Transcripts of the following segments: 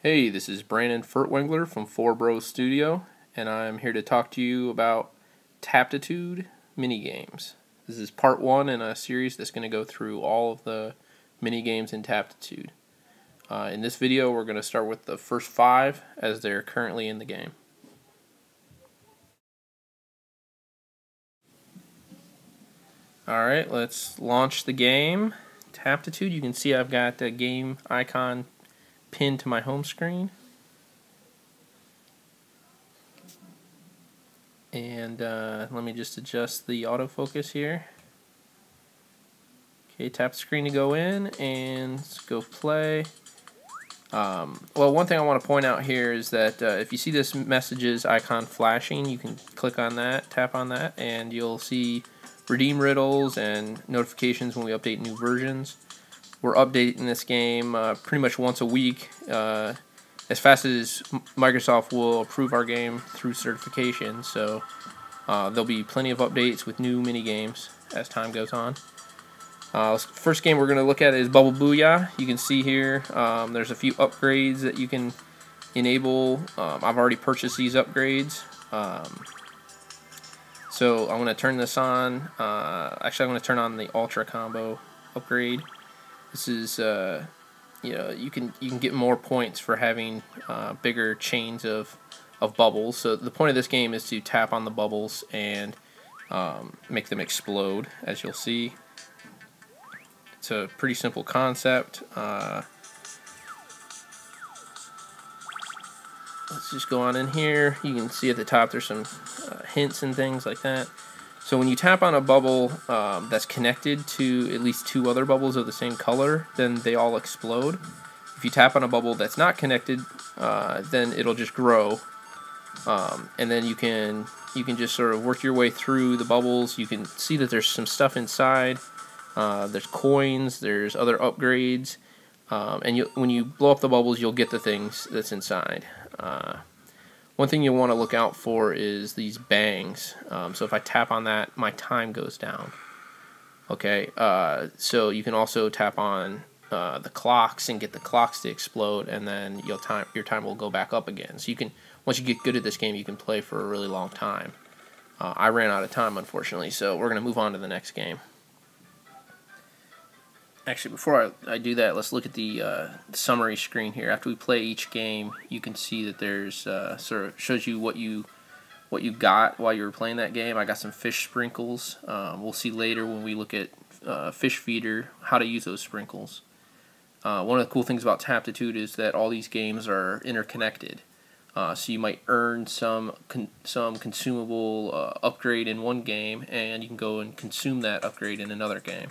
Hey, this is Brandon Furtwängler from 4Bros Studio, and I'm here to talk to you about Taptitude minigames. This is part one in a series that's going to go through all of the minigames in Taptitude. In this video, we're going to start with the first 5 as they're currently in the game. Alright, let's launch the game. Taptitude, you can see I've got the game icon pinned to my home screen. And let me just adjust the autofocus here. Okay, tap the screen to go in and let's go play. Well, one thing I want to point out here is that if you see this messages icon flashing, you can click on that, tap on that, and you'll see redeem riddles and notifications when we update new versions. We're updating this game pretty much once a week, as fast as Microsoft will approve our game through certification. So there'll be plenty of updates with new mini games as time goes on. First game we're going to look at is Booyah. You can see here there's a few upgrades that you can enable. I've already purchased these upgrades. So I'm going to turn this on. Actually, I'm going to turn on the Ultra Combo upgrade. This is, you can get more points for having bigger chains of bubbles. So the point of this game is to tap on the bubbles and make them explode, as you'll see. It's a pretty simple concept. Let's just go on in here. You can see at the top there's some hints and things like that. So when you tap on a bubble that's connected to at least 2 other bubbles of the same color, then they all explode. If you tap on a bubble that's not connected, then it'll just grow. And then you can just sort of work your way through the bubbles. You can see that there's some stuff inside. There's coins, there's other upgrades, and when you blow up the bubbles, you'll get the things that's inside. One thing you'll want to look out for is these bangs. So if I tap on that, my time goes down. Okay, so you can also tap on the clocks and get the clocks to explode, and then your time will go back up again. So you can, once you get good at this game, you can play for a really long time. I ran out of time, unfortunately, so we're going to move on to the next game. Actually, before I do that, let's look at the summary screen here. After we play each game, you can see that there's sort of shows you what you got while you were playing that game. I got some fish sprinkles. We'll see later when we look at fish feeder how to use those sprinkles. One of the cool things about Taptitude is that all these games are interconnected. So you might earn some consumable upgrade in one game, and you can go and consume that upgrade in another game.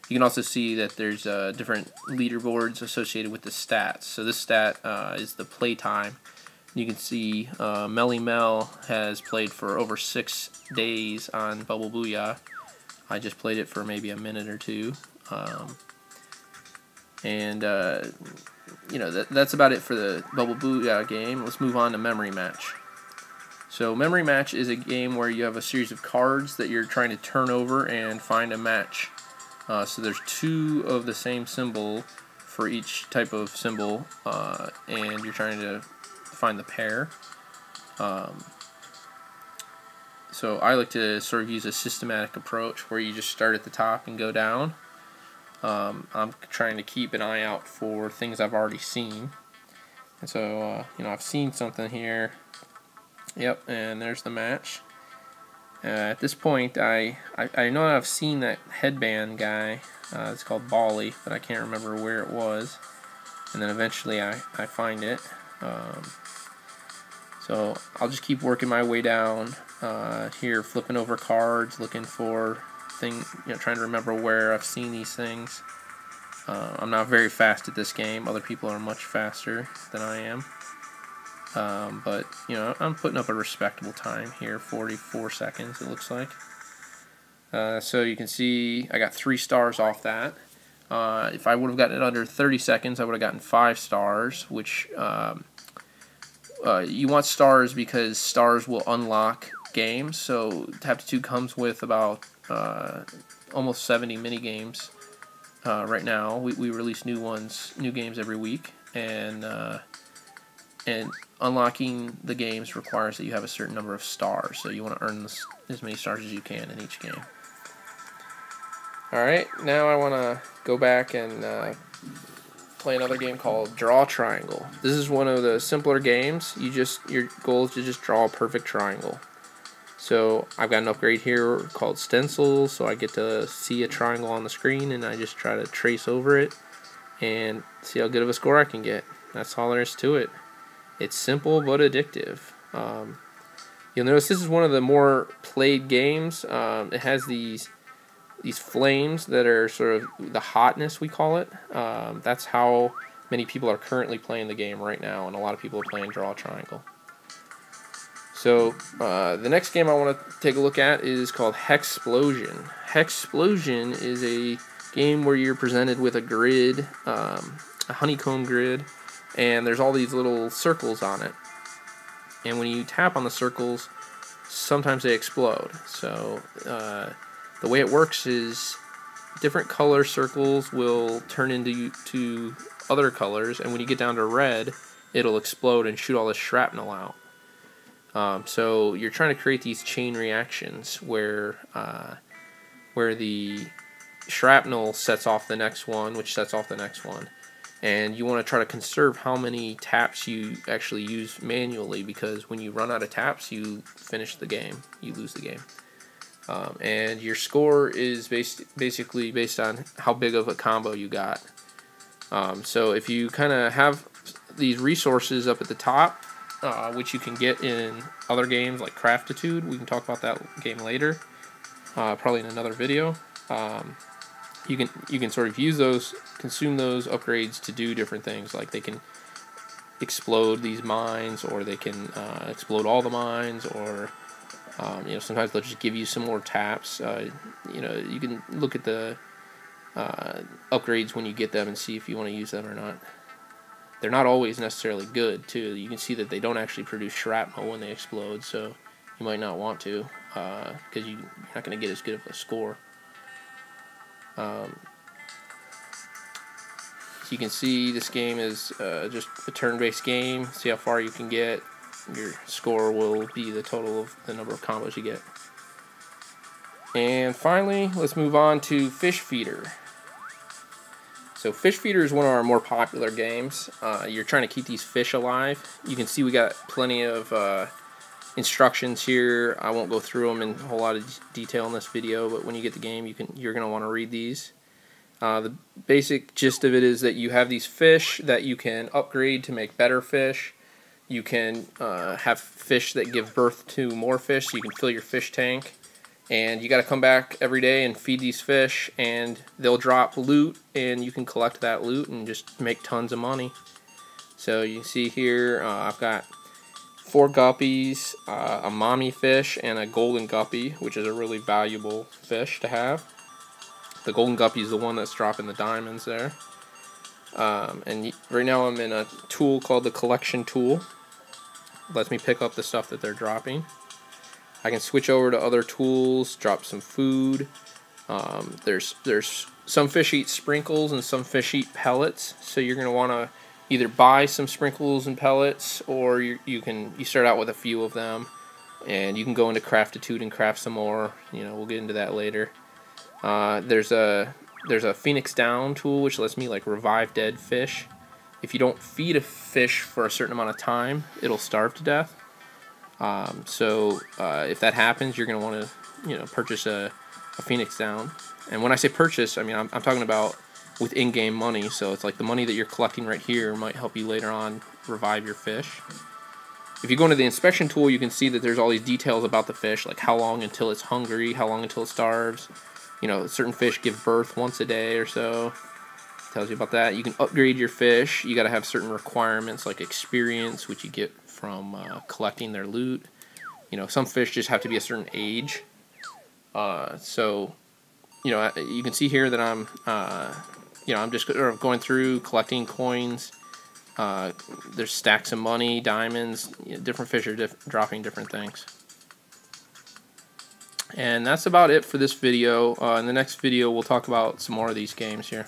You can also see that there's different leaderboards associated with the stats. So this stat is the play time. You can see Melly Mel has played for over 6 days on Bubble Booyah. I just played it for maybe a minute or 2. That's about it for the Bubble Booyah game. Let's move on to Memory Match. So Memory Match is a game where you have a series of cards that you're trying to turn over and find a match. So there's 2 of the same symbol for each type of symbol, and you're trying to find the pair. So I like to sort of use a systematic approach where you just start at the top and go down. I'm trying to keep an eye out for things I've already seen. And so, I've seen something here. Yep, and there's the match. At this point, I know I've seen that headband guy. It's called Bali, but I can't remember where it was. And then eventually I find it. So I'll just keep working my way down here, flipping over cards, looking for things, trying to remember where I've seen these things. I'm not very fast at this game. Other people are much faster than I am. But I'm putting up a respectable time here, 44 seconds it looks like. So you can see I got 3 stars off that. If I would have gotten it under 30 seconds, I would have gotten 5 stars, which you want stars because stars will unlock games. So Taptitude comes with about almost 70 mini games right now. We release new games every week, and and unlocking the games requires that you have a certain number of stars, so you want to earn as many stars as you can in each game. Alright, now I want to go back and play another game called Draw Triangle. This is one of the simpler games. Your goal is to just draw a perfect triangle. So I've got an upgrade here called stencils, so I get to see a triangle on the screen and I just try to trace over it and see how good of a score I can get. That's all there is to it. It's simple but addictive. You'll notice this is one of the more played games. It has these flames that are sort of the hotness, we call it. That's how many people are currently playing the game right now, and a lot of people are playing Draw Triangle. So the next game I want to take a look at is called Hexplosion. Hexplosion is a game where you're presented with a grid, a honeycomb grid, and there's all these little circles on it. And when you tap on the circles, sometimes they explode. So the way it works is different color circles will turn into other colors, and when you get down to red, it'll explode and shoot all this shrapnel out. So you're trying to create these chain reactions where the shrapnel sets off the next one, which sets off the next one. And you want to try to conserve how many taps you actually use manually, because when you run out of taps, you finish the game. You lose the game. And your score is basically based on how big of a combo you got. So if you kind of have these resources up at the top, which you can get in other games like Taptitude, we can talk about that game later, probably in another video. You can sort of use those, consume those upgrades to do different things, like they can explode these mines, or they can explode all the mines, or sometimes they'll just give you some more taps. You can look at the upgrades when you get them and see if you want to use them or not. They're not always necessarily good, too. You can see that they don't actually produce shrapnel when they explode, so you might not want to, because you're not going to get as good of a score. So you can see this game is just a turn-based game. See how far you can get. Your score will be the total of the number of combos you get. And finally, let's move on to Fish Feeder. So Fish Feeder is one of our more popular games. You're trying to keep these fish alive. You can see we got plenty of instructions here. I won't go through them in a whole lot of detail in this video, but when you get the game, you're going to want to read these. The basic gist of it is that you have these fish that you can upgrade to make better fish. You can have fish that give birth to more fish, so you can fill your fish tank. And you got to come back every day and feed these fish, and they'll drop loot, and you can collect that loot and just make tons of money. So you can see here, I've got 4 guppies, a mommy fish, and a golden guppy, which is a really valuable fish to have. The golden guppy is the one that's dropping the diamonds there. And right now I'm in a tool called the collection tool. It lets me pick up the stuff that they're dropping. I can switch over to other tools, drop some food. There's some fish eat sprinkles and some fish eat pellets, so you're going to want to either buy some sprinkles and pellets, or you start out with a few of them, and you can go into Taptitude and craft some more. We'll get into that later. There's a Phoenix Down tool, which lets me revive dead fish. If you don't feed a fish for a certain amount of time, it'll starve to death. So if that happens, you're going to want to purchase a Phoenix Down. And when I say purchase, I mean I'm talking about with in-game money. So it's like the money that you're collecting right here might help you later on revive your fish. If you go into the inspection tool, you can see that there's all these details about the fish, like how long until it's hungry, how long until it starves. Certain fish give birth once a day or so. Tells you about that. You can upgrade your fish. You got to have certain requirements like experience, which you get from collecting their loot. Some fish just have to be a certain age. So you can see here that I'm just going through collecting coins. There's stacks of money, diamonds. Different fish are dropping different things. And that's about it for this video. In the next video, we'll talk about some more of these games here.